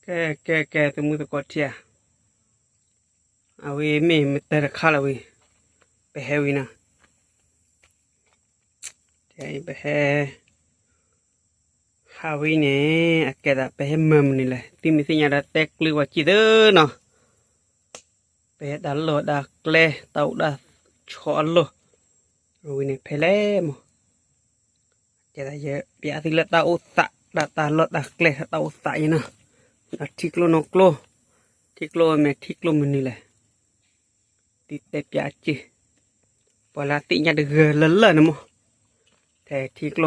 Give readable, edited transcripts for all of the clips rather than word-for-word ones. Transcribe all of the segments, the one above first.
แกตมือตะกอดเทียเอาเวเมแต่ละคาละเวไปเฮวินะใจไปเฮฮาวิเนี่ยแกดะไปเฮมนี่แหละที่มีสิญญาดะแตกหรือว่าจิเด้อเนาะไปดาโลดาแกลเตาดาชอโลรู้นี่เพลมจะได้เยอะเปียสิละตาอุตะดาตาโลดาแกลตาอุตะอีนะทิกโลนกโลทิกโลแม่ทิกโลมันนี่แหละติเตปยาจิพอลาติญาdeเลนะมแต่ทิกโล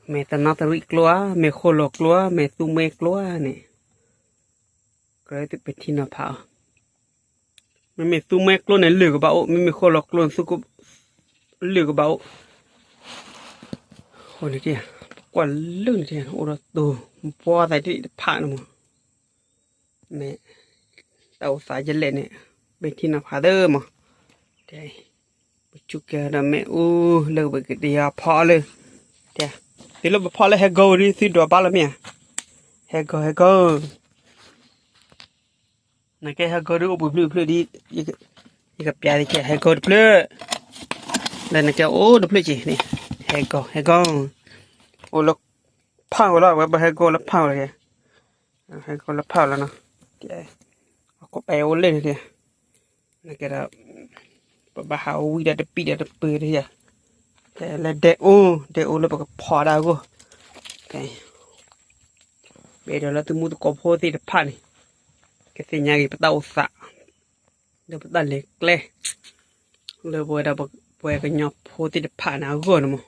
แม่ตะนาตะริกลัวแม่โคโลกลัวแม่ตุเมกลัวนี่ก็เลยติไปที่นาพาแม่ตุเมกลัวเนี่ยเหลือกบ่าวแม่โคโลกลัวสุกเหลือกบ่าวโหนี่เดียกว่าเรื่องนี่เดียโอระตูพอใส่ที่พานะมแม่เตาสายจะเล่นเนี่ยไปที่นาพาเด้อมเดี๋ยวไปจุกแกนะแม่เลิกไปกเดียพอเลยเดี๋ยวที่เราพอเลยให้กูรีสิดัวบ้าละเมียให้กูนั่นแกให้กูดูบุบลูบลูดีอีกเปียดิแกให้กูดูเพลแล้วนั่นแกดูเพลจีนี่ให้กูลูกเผาแล้วว่าให้กูลูกเผาเลยให้กูลูกเผาแล้วเนาะเดี๋ยวก็ไปเลยเดี๋ยวนั่นแกเราบ่หาวิดาปีดาเปิดเดี๋ยวแต่ละเดโอแล้วก็พอดากูโอเคเบดแล้วตัวมูตก็พอที่จะผ่านก็สิญากิปตาอุสะเดี๋ยวปตาเล็กเลยเลยบ่ได้บ่ก็ญอพอที่จะผ่านเอากูนะมั้ง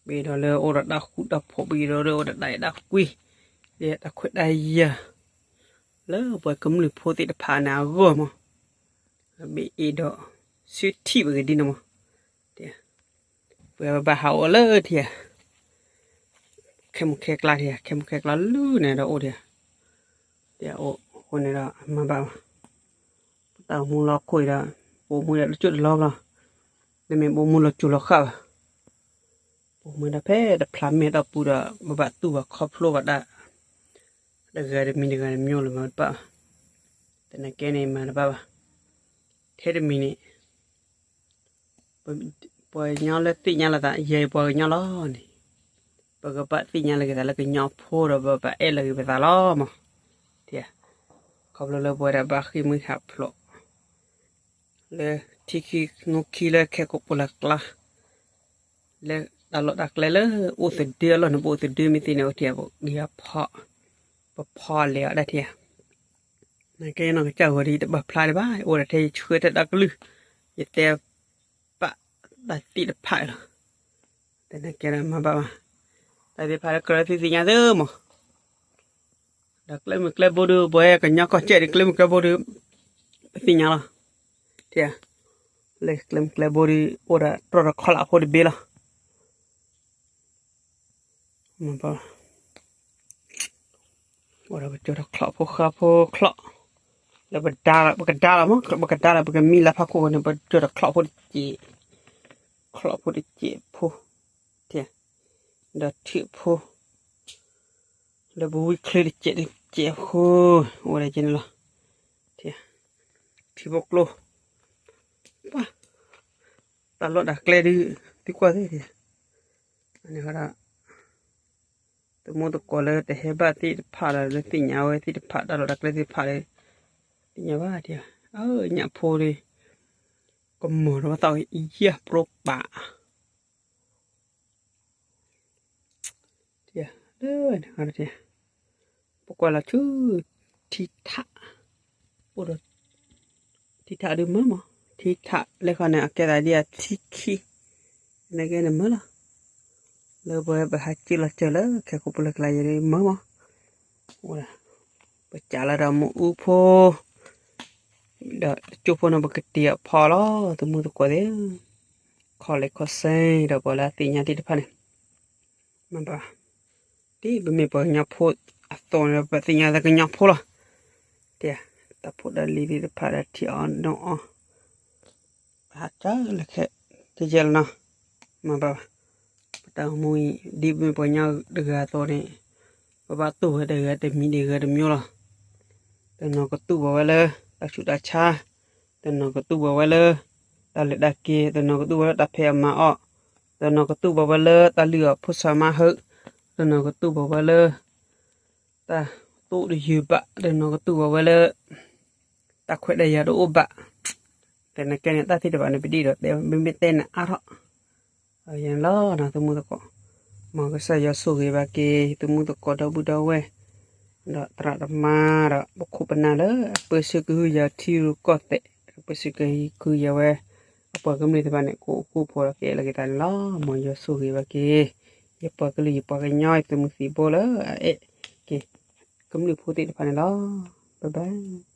เบดแล้วโอระดาคุดาพอเบดแล้วโอระได้ดากุยเดี๋ยวตะคุดได้ยะแล้วบ่ก็มึงพอที่จะผ่านเอากูมั้งเบดสุดที่บ่ดีนะมั้งเดี๋ยวเพื่อบ่หาเลยเถียเข้มแขกลาเถียเข้มแขกลาลู่เนี่ยดอกโอเถียเดี๋ยวโอคนนี้ละมาบ่าวตามูลอกคุยละโบมูละจุดลอกละเดี๋ยวแม่โบมูละจุดลอกเข้าโบมูละเพดพลัมเมดปูดะบ่บะตู้บ่ครอบครัวบ่ได้เดี๋ยวมีเดี๋ยวมีอยู่ละมาป่ะแต่นั่นแกนี่มาละป่ะเทดมีนี่ปอยญาละติญาละตาเยปอยญาละนี่ปะก็ปะติญาละก็ตาละก็ญาโพระบ่ปะเอละก็ไปตาล้อมเถียขอบเลยบ่ได้บาขี้มือหับพลอเลยที่ขี้นุขี้เลยแค่ก็ปลักละเลยตลอดดักเลยโอ้สุดเดือดแล้วนะโอ้สุดเดือดมีติเนาะเถียบ่เดียพอแล้วได้เถียนั่นแกน้องเจ้าดีแต่บ่พลายบ้าโอ้ได้เทช่วยแต่ดักลืออย่าแต่ปะได้ติดพายแล้วแต่นั่นแกมาบ่ได้ติดพายแล้วก็สิสิญาเด้อมดักเลยมึกเลยบ่ดูบ่ให้กันยอก็เจ็ดเลยมึกเลยบ่ดูสิญาละเถียเลยเลยมึกเลยบ่ดูโอระตรขลาพอดีเบละมาบ่โอระบ่จรขลาพอคลาแล้วบ่ดาละมั้งบ่ดาละบ่มีละพักโคเนี่ยบ่จรขลาพอดีเจพอเถียดาถือพอแล้วบ่วิเคราะห์เจ็บโหโอ้ได้จินละเถียที่บกโลป่ะตลอดดักแลดื้อที่กว่าเถียอันนี้ก็ได้ตัวมูตก็เลยแต่เฮบะที่พาเลยติญาไว้ที่พาตลอดดักแลที่พาเลยติญาว่าเถียญาโพดิก็หมดว่าตออีเหี้ยโปรปะเถียเด้อนะเถียปกว่าละชื่อทิทะโอดทิทะดูมั้ยมั้งทิทะแล้วก็เนี่ยแกได้เรียทิคินั่นแกเนี่ยมั้งล่ะแล้วบ่หาจิละเจอแล้วแค่ก็ปลักลายเลยมั้งโอ้ล่ะบ่จาละดามูอุโพดะจุพนะบ่กะเตียพอล้อตัวมือตัวกว่าเด้ขอเล็กขอเซดะบ่ละติญาติดพะเนี่ยมันบ่ที่บ่มีบ่ญาโพอะตอนบ่ติญาตะกะญาโพล่ะเตียตะโพดะลีดิพะดะที่ออนเนาะหาจ้าละแค่ที่เจลนะมาบ่ตามุยดิบมีบ่ญาเดือตัวนี้ Baba tu ada mi ada mio lah. Dan no ko tu bawa le, tak sudah cha. Dan no ko tu bawa le, tak le dak ke, dan no ko tu bawa tak phe ma o. Dan no ko tu bawa le, tak lửa phut sama heu. Dan no ko tu bawa le, ta tu de yu ba, dan no ko tu bawa le, tak khwet da ya do ba. Dan na ke ne ta thi de ba ne pidi do, de be ten na a ro. Yang lo na tu mu to ko. Mo ko sa ya su ge ba ke, tu mu to ko da bu da we. Dak tra da ma da bu pena le, pe se ku ya thi ru ko te. Pe se ku ya we. Apa ke me te ba ne ku po la ke la ke ta lo, mo ya su ge ba ke. Ya pa ke li pa ke nyoi tu mu si bo le, ke. Ke me pu te pa ne lo. Bye bye.